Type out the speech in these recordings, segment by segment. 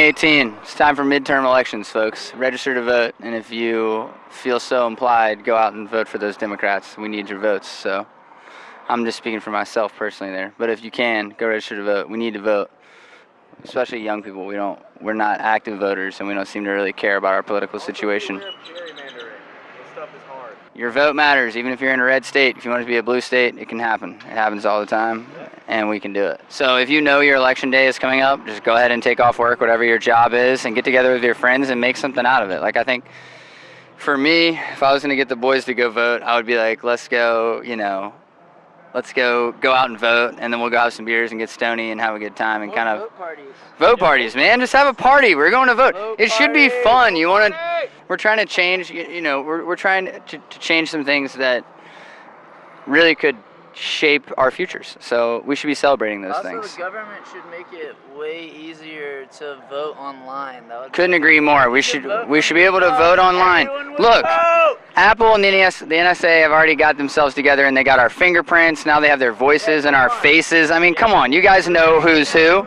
2018. It's time for midterm elections, folks. Register to vote, and if you feel so implied, go out and vote for those Democrats. We need your votes. So I'm just speaking for myself personally there. But if you can, go register to vote. We need to vote, especially young people. We're not active voters, and we don't seem to really care about our political situation. Your vote matters, even if you're in a red state. If you want it to be a blue state, it can happen. It happens all the time, and we can do it. So if you know your election day is coming up, just go ahead and take off work, whatever your job is, and get together with your friends and make something out of it. Like, I think for me, if I was going to get the boys to go vote, I would be like, let's go out and vote, and then we'll go have some beers and get stony and have a good time and kind of vote parties, man. Just have a party. We're going to vote. It should be fun. We're trying to change. We're trying to change some things that really could shape our futures. So we should be celebrating those things. Also, the government should make it way easier to vote online. Couldn't agree more. We should be able to vote online. Look, Apple and the NSA have already got themselves together, and they got our fingerprints. Now they have their voices and our faces. I mean, come on, you guys know who's who.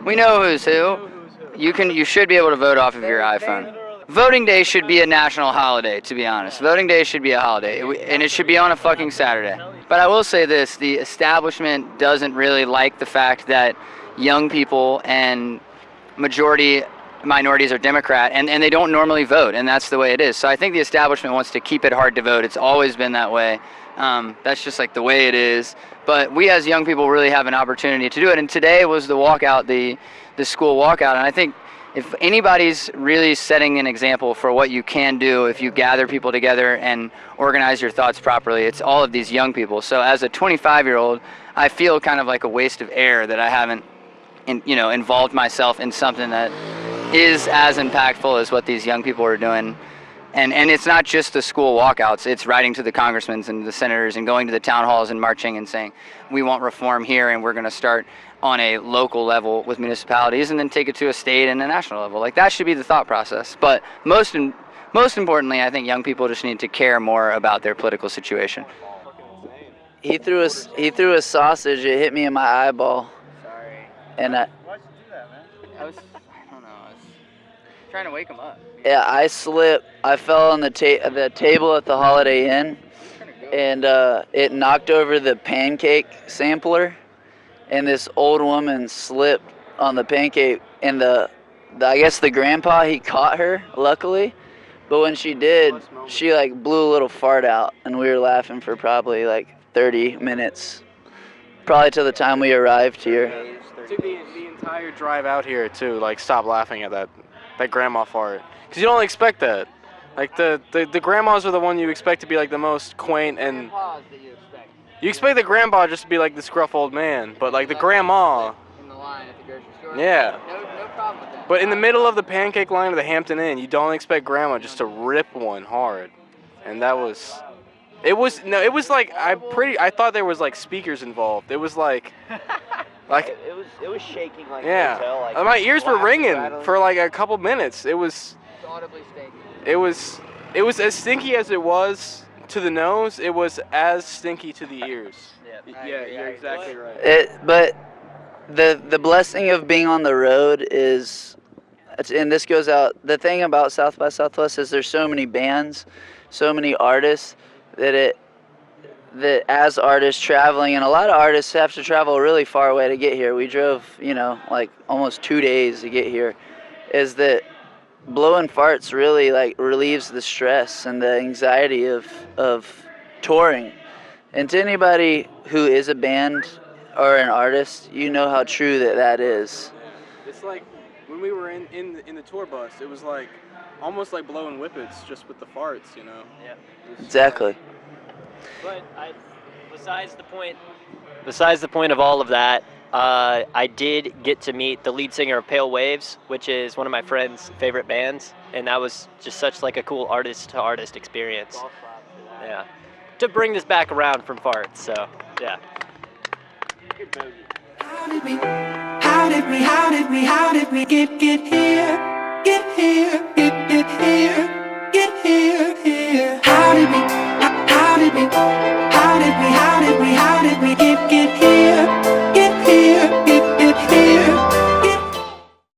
We know who's who. You should be able to vote off of your iPhone. Voting Day should be a national holiday, to be honest. Voting Day should be a holiday, and it should be on a fucking Saturday. But I will say this, the establishment doesn't really like the fact that young people and minorities are Democrat, and they don't normally vote, and that's the way it is. So I think the establishment wants to keep it hard to vote. It's always been that way. That's just like the way it is. But we as young people really have an opportunity to do it, and today was the walkout, the school walkout, and I think if anybody's really setting an example for what you can do if you gather people together and organize your thoughts properly, it's all of these young people. So as a 25-year-old, I feel kind of like a waste of air that I haven't involved myself in something that is as impactful as what these young people are doing. And it's not just the school walkouts, it's writing to the congressmen and the senators and going to the town halls and marching and saying, we want reform here, and we're going to start on a local level with municipalities and then take it to a state and a national level. Like, that should be the thought process. But most importantly, I think young people just need to care more about their political situation. He threw a sausage. It hit me in my eyeball. Sorry. And why'd you do that, man? I don't know. I was trying to wake him up. Yeah, I slipped. I fell on the table at the Holiday Inn, and it knocked over the pancake sampler. And this old woman slipped on the pancake, and I guess the grandpa, he caught her, luckily. But when she did, she like blew a little fart out, and we were laughing for probably like 30 minutes, probably till the time we arrived here. Took the entire drive out here to like stop laughing at that grandma fart, because you don't expect that. Like the grandmas are the one you expect to be like the most quaint and. You expect the grandpa just to be like this gruff old man, but like the grandma. In the line at the grocery store. Yeah. No problem with that. But in the middle of the pancake line of the Hampton Inn, you don't expect grandma just to rip one hard, and that was. It was like I thought there was like speakers involved. It was like. It was shaking like yeah. hotel, like my ears were ringing for like a couple minutes. It was. It's audibly stinky. It was as stinky as it was to the nose. It was as stinky to the ears. Yeah, you're exactly right. But the blessing of being on the road is, and this goes out. The thing about South by Southwest is there's so many bands, so many artists that as artists traveling, and a lot of artists have to travel really far away to get here. We drove, like almost 2 days to get here. Is that blowing farts really like relieves the stress and the anxiety of touring. And to anybody who is a band or an artist, you know how true that is. It's like when we were in the tour bus, it was like almost like blowing whippets just with the farts, Yeah. Exactly. But besides the point of all of that, I did get to meet the lead singer of Pale Waves, which is one of my friend's favorite bands, and that was just such like a cool artist-to-artist experience. Yeah. To bring this back around from farts, so yeah. How did we get here? Get here.